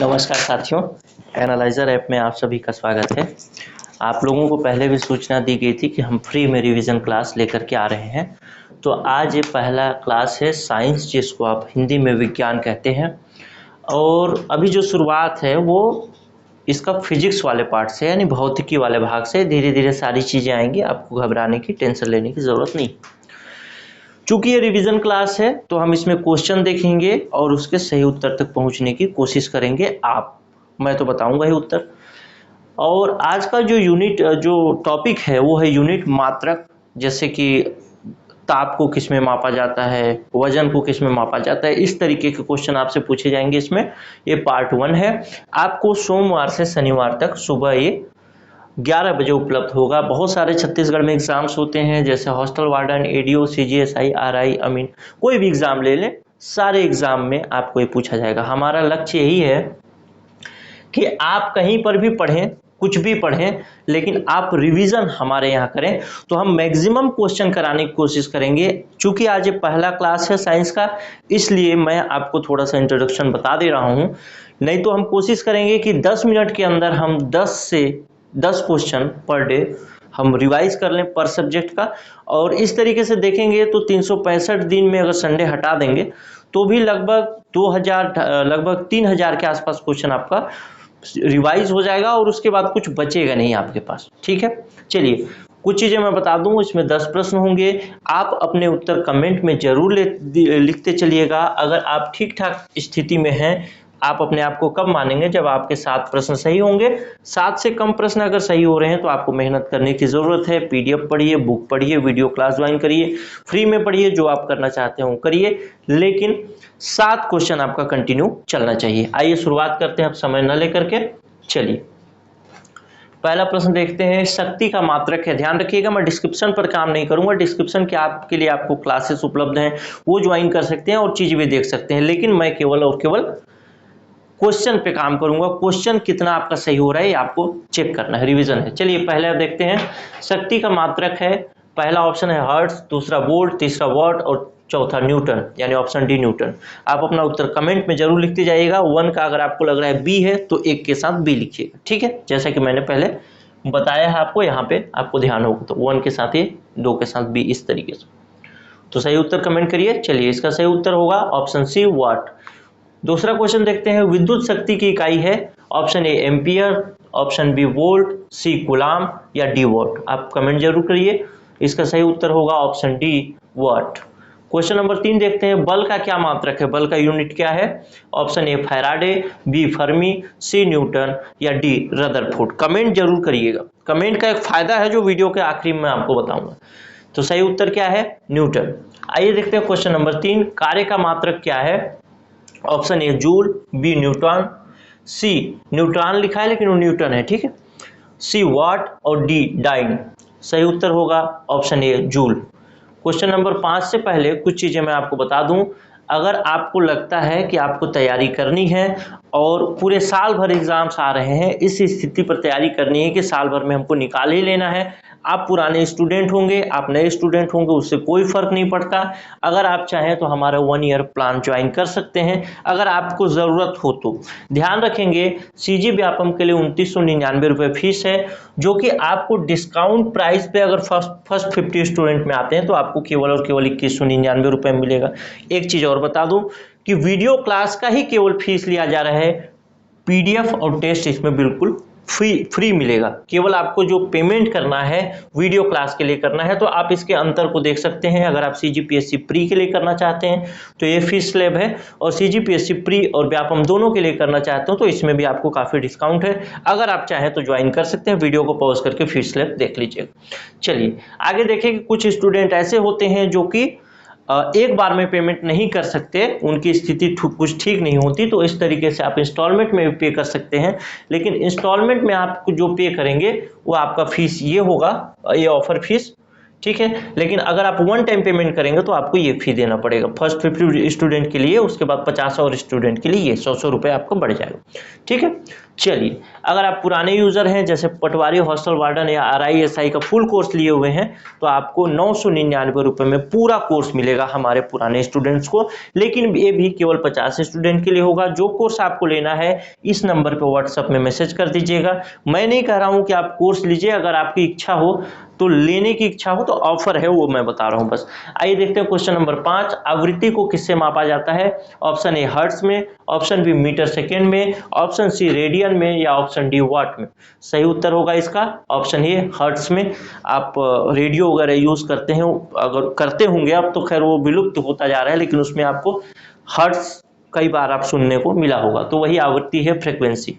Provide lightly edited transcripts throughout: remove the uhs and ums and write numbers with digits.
नमस्कार साथियों, analyser app में आप सभी का स्वागत है। आप लोगों को पहले भी सूचना दी गई थी कि हम फ्री में रिवीजन क्लास लेकर के आ रहे हैं। तो आज ये पहला क्लास है साइंस, जिसको आप हिंदी में विज्ञान कहते हैं। और अभी जो शुरुआत है वो इसका फिजिक्स वाले पार्ट से, यानी भौतिकी वाले भाग से। धीरे धीरे सारी चीज़ें आएंगी, आपको घबराने की, टेंशन लेने की ज़रूरत नहीं। चूंकि ये रिवीजन क्लास है तो हम इसमें क्वेश्चन देखेंगे और उसके सही उत्तर तक पहुंचने की कोशिश करेंगे। मैं तो बताऊंगा ही उत्तर। और आज का जो टॉपिक है वो है यूनिट मात्रक। जैसे कि ताप को किस में मापा जाता है, वजन को किस में मापा जाता है, इस तरीके के क्वेश्चन आपसे पूछे जाएंगे इसमें। ये पार्ट 1 है। आपको सोमवार से शनिवार तक सुबह ये 11 बजे उपलब्ध होगा। बहुत सारे छत्तीसगढ़ में एग्जाम्स होते हैं, जैसे हॉस्टल वार्डन, एडीओ, सीजीएसआई, आरआई, अमीन, कोई भी एग्जाम ले लें, सारे एग्जाम में आपको ये पूछा जाएगा। हमारा लक्ष्य यही है कि आप कहीं पर भी पढ़ें, कुछ भी पढ़ें, लेकिन आप रिवीजन हमारे यहाँ करें। तो हम मैक्सिमम क्वेश्चन कराने की कोशिश करेंगे। चूंकि आज ये पहला क्लास है साइंस का, इसलिए मैं आपको थोड़ा सा इंट्रोडक्शन बता दे रहा हूँ। नहीं तो हम कोशिश करेंगे कि 10 मिनट के अंदर हम 10 से 10 क्वेश्चन पर डे हम रिवाइज कर लें पर सब्जेक्ट का। और इस तरीके से देखेंगे तो 365 दिन में अगर संडे हटा देंगे तो भी लगभग 3000 के आसपास क्वेश्चन आपका रिवाइज हो जाएगा, और उसके बाद कुछ बचेगा नहीं आपके पास। ठीक है, चलिए कुछ चीज़ें मैं बता दूं। इसमें 10 प्रश्न होंगे। आप अपने उत्तर कमेंट में जरूर लिखते चलिएगा। अगर आप ठीक ठाक स्थिति में हैं, आप अपने आप को कब मानेंगे? जब आपके 7 प्रश्न सही होंगे। 7 से कम प्रश्न अगर सही हो रहे हैं तो आपको मेहनत करने की ज़रूरत है। पीडीएफ पढ़िए, बुक पढ़िए, वीडियो क्लास ज्वाइन करिए, फ्री में पढ़िए, जो आप करना चाहते हो करिए, लेकिन 7 क्वेश्चन आपका कंटिन्यू चलना चाहिए। आइए शुरुआत करते हैं, अब समय न लेकर के। चलिए पहला प्रश्न देखते हैं। शक्ति का मात्रक है। ध्यान रखिएगा, मैं डिस्क्रिप्शन पर काम नहीं करूंगा। डिस्क्रिप्शन के आपके लिए आपको क्लासेस उपलब्ध हैं, वो ज्वाइन कर सकते हैं और चीज़ भी देख सकते हैं, लेकिन मैं केवल और केवल क्वेश्चन पे काम करूंगा। क्वेश्चन कितना आपका सही हो रहा है ये आपको चेक करना है, रिवीजन है। चलिए पहले देखते हैं। शक्ति का मात्रक है, पहला ऑप्शन है हर्ट्ज, दूसरा वोल्ट, तीसरा वॉट और चौथा न्यूटन, यानी ऑप्शन डी न्यूटन। आप अपना उत्तर कमेंट में जरूर लिखते जाइएगा। 1 का अगर आपको लग रहा है बी है तो 1 के साथ बी लिखिएगा। ठीक है, जैसा कि मैंने पहले बताया है आपको, यहाँ पे आपको ध्यान होगा। तो 1 के साथ ए, 2 के साथ बी, इस तरीके से। तो सही उत्तर कमेंट करिए। चलिए इसका सही उत्तर होगा ऑप्शन सी, वाट। दूसरा क्वेश्चन देखते हैं। विद्युत शक्ति की इकाई है, option A ampere, option B volt, C coulomb या डी वॉट। आप कमेंट जरूर करिए। इसका सही उत्तर होगा option D, watt. Question number 3 देखते हैं। बल का क्या मात्रक है? बल का यूनिट क्या है? Option A faraday, B fermi, C newton या डी रदरफोर्ड। कमेंट जरूर करिएगा। कमेंट का एक फायदा है जो वीडियो के आखिरी में आपको बताऊंगा। तो सही उत्तर क्या है? न्यूटन। आइए देखते हैं क्वेश्चन नंबर 3। कार्य का मात्रक क्या है? Option A joule, B newton, C neutron लिखा है लेकिन वो न्यूटन है, ठीक है, सी वाट और डी डाइन। सही उत्तर होगा option A joule. Question number 5 से पहले कुछ चीजें मैं आपको बता दूं। अगर आपको लगता है कि आपको तैयारी करनी है और पूरे साल भर एग्जाम्स आ रहे हैं, इस स्थिति पर तैयारी करनी है कि साल भर में हमको निकाल ही लेना है, आप पुराने स्टूडेंट होंगे, आप नए स्टूडेंट होंगे, उससे कोई फर्क नहीं पड़ता। अगर आप चाहें तो हमारा 1 ईयर प्लान ज्वाइन कर सकते हैं, अगर आपको ज़रूरत हो तो। ध्यान रखेंगे सीजी व्यापम के लिए 2999 रुपये फीस है, जो कि आपको डिस्काउंट प्राइस पे अगर फर्स्ट 50 स्टूडेंट में आते हैं तो आपको केवल और केवल 2199 रुपये मिलेगा। एक चीज़ और बता दूं कि वीडियो क्लास का ही केवल फीस लिया जा रहा है, पीडीएफ और टेस्ट इसमें बिल्कुल फ्री मिलेगा। केवल आपको जो पेमेंट करना है वीडियो क्लास के लिए करना है। तो आप इसके अंतर को देख सकते हैं। अगर आप सीजीपीएससी प्री के लिए करना चाहते हैं तो ये फीस स्लैब है, और सीजीपीएससी प्री और व्यापम दोनों के लिए करना चाहते हो तो इसमें भी आपको काफ़ी डिस्काउंट है। अगर आप चाहें तो ज्वाइन कर सकते हैं। वीडियो को पॉज करके फीस स्लैब देख लीजिएगा। चलिए आगे देखें कि कुछ स्टूडेंट ऐसे होते हैं जो कि एक बार में पेमेंट नहीं कर सकते, उनकी स्थिति कुछ ठीक नहीं होती, तो इस तरीके से आप इंस्टॉलमेंट में भी पे कर सकते हैं। लेकिन इंस्टॉलमेंट में आप जो पे करेंगे वो आपका फीस ये होगा, ये ऑफर फीस, ठीक है। लेकिन अगर आप 1 टाइम पेमेंट करेंगे तो आपको ये फी देना पड़ेगा फर्स्ट 50 स्टूडेंट के लिए, उसके बाद 50 और स्टूडेंट के लिए ये 100 रुपये आपको बढ़ जाएगा, ठीक है। चलिए, अगर आप पुराने यूज़र हैं जैसे पटवारी हॉस्टल वार्डन या RISI का फुल कोर्स लिए हुए हैं तो आपको 999 रुपये में पूरा कोर्स मिलेगा हमारे पुराने स्टूडेंट्स को। लेकिन ये भी केवल 50 स्टूडेंट के लिए होगा। जो कोर्स आपको लेना है इस नंबर पे व्हाट्सएप में मैसेज कर दीजिएगा। मैं नहीं कह रहा हूँ कि आप कोर्स लीजिए, अगर आपकी इच्छा हो तो लेने की इच्छा हो तो ऑफर है, वो मैं बता रहा हूँ बस। आइए देखते हैं क्वेश्चन नंबर 5, आवृत्ति को किससे मापा जाता है? ऑप्शन ए हर्ट्ज में, ऑप्शन बी मीटर सेकेंड में, ऑप्शन सी रेडियन में या ऑप्शन डी वाट में। सही उत्तर होगा इसका ऑप्शन ए हर्ट्ज में। आप रेडियो वगैरह यूज करते हैं, अगर करते होंगे अब तो खैर वो विलुप्त होता जा रहा है, लेकिन उसमें आपको हर्ट्ज कई बार आप सुनने को मिला होगा, तो वही आवृत्ति है, फ्रीक्वेंसी।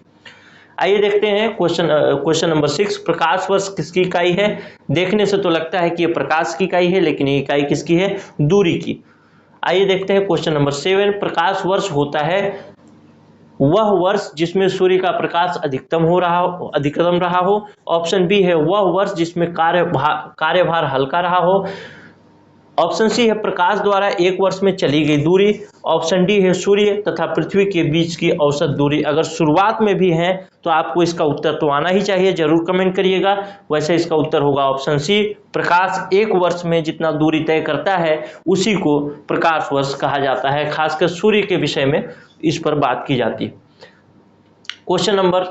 आइए देखते हैं क्वेश्चन नंबर 6, प्रकाश वर्ष किसकी इकाई है? देखने से तो लगता है कि ये प्रकाश की इकाई है, लेकिन ये इकाई किसकी है? दूरी की। आइए देखते हैं क्वेश्चन नंबर 7, प्रकाश वर्ष होता है वह वर्ष जिसमें सूर्य का प्रकाश अधिकतम रहा हो। ऑप्शन बी है वह वर्ष जिसमें कार्यभार हल्का रहा हो। ऑप्शन सी है प्रकाश द्वारा एक वर्ष में चली गई दूरी। ऑप्शन डी है सूर्य तथा पृथ्वी के बीच की औसत दूरी। अगर शुरुआत में भी है तो आपको इसका उत्तर तो आना ही चाहिए, जरूर कमेंट करिएगा। वैसे इसका उत्तर होगा ऑप्शन सी, प्रकाश एक वर्ष में जितना दूरी तय करता है उसी को प्रकाश वर्ष कहा जाता है। खासकर सूर्य के विषय में इस पर बात की जाती है। क्वेश्चन नंबर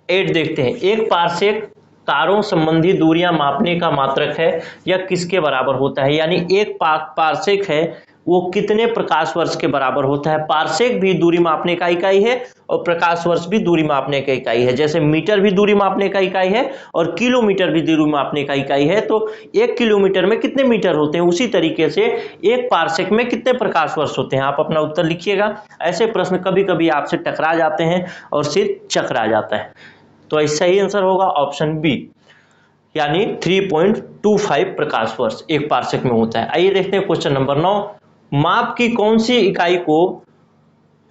8 देखते हैं, एक पारसेक तारों संबंधी दूरियां मापने का मात्रक है या किसके बराबर होता है? यानी एक पारसेक है वो कितने प्रकाश वर्ष के बराबर होता है? पारसेक भी दूरी मापने का इकाई है और प्रकाश वर्ष भी दूरी मापने का इकाई है। जैसे मीटर भी दूरी मापने का इकाई है और किलोमीटर भी दूरी मापने का इकाई है, तो 1 किलोमीटर में कितने मीटर होते हैं, उसी तरीके से एक पारसेक में कितने प्रकाश वर्ष होते हैं। आप अपना उत्तर लिखिएगा। ऐसे प्रश्न कभी कभी आपसे टकरा जाते हैं और सिर चकरा जाता है। तो सही आंसर होगा ऑप्शन बी, यानी 3.25 प्रकाश वर्ष एक पारसेक में होता है। आइए देखते हैं क्वेश्चन नंबर 9, माप की कौन सी इकाई को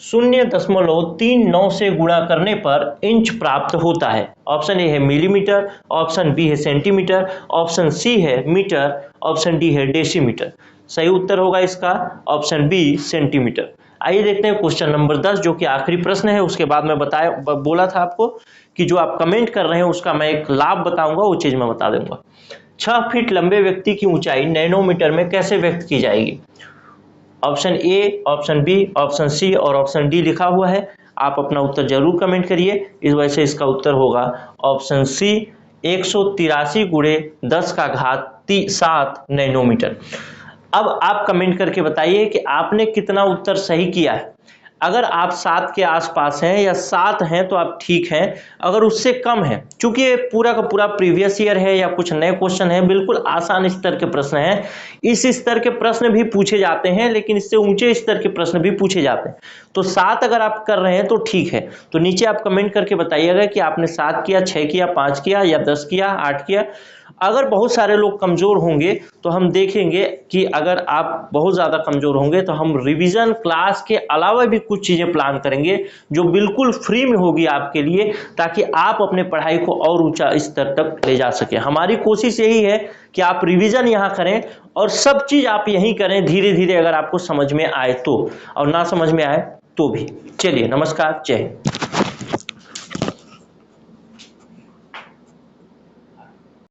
0.39 से गुणा करने पर इंच प्राप्त होता है? ऑप्शन ए है मिलीमीटर, ऑप्शन बी है सेंटीमीटर, ऑप्शन सी है मीटर, ऑप्शन डी है डेसीमीटर। सही उत्तर होगा इसका ऑप्शन बी, सेंटीमीटर। आइए देखते हैं क्वेश्चन नंबर 10, जो कि आखिरी प्रश्न है। उसके बाद मैं बोला था आपको कि जो आप कमेंट कर रहे हैं उसका मैं एक लाभ बताऊंगा, वो चीज मैं बता दूंगा। 6 फीट लंबे व्यक्ति की ऊंचाई नैनोमीटर में कैसे व्यक्त की जाएगी? Option A, option B, option C और ऑप्शन डी लिखा हुआ है। आप अपना उत्तर जरूर कमेंट करिए। इस वजह से इसका उत्तर होगा ऑप्शन सी, 183 गुणे 10⁷ नैनोमीटर। अब आप कमेंट करके बताइए कि आपने कितना उत्तर सही किया है। अगर आप 7 के आसपास हैं या 7 हैं तो आप ठीक हैं। अगर उससे कम है, चूंकि ये पूरा का पूरा प्रीवियस ईयर है या कुछ नए क्वेश्चन है, बिल्कुल आसान स्तर के प्रश्न हैं। इस स्तर के प्रश्न भी पूछे जाते हैं, लेकिन इससे ऊंचे स्तर के प्रश्न भी पूछे जाते हैं। तो 7 अगर आप कर रहे हैं तो ठीक है। तो नीचे आप कमेंट करके बताइएगा कि आपने 7 किया, 6 किया, 5 किया या 10 किया, 8 किया। अगर बहुत सारे लोग कमजोर होंगे तो हम देखेंगे कि अगर आप बहुत ज़्यादा कमजोर होंगे तो हम रिवीजन क्लास के अलावा भी कुछ चीज़ें प्लान करेंगे जो बिल्कुल फ्री में होगी आपके लिए, ताकि आप अपने पढ़ाई को और ऊंचा स्तर तक ले जा सके। हमारी कोशिश यही है कि आप रिवीजन यहाँ करें और सब चीज़ आप यहीं करें धीरे धीरे, अगर आपको समझ में आए तो, और ना समझ में आए तो भी। चलिए, नमस्कार, जय हिंद।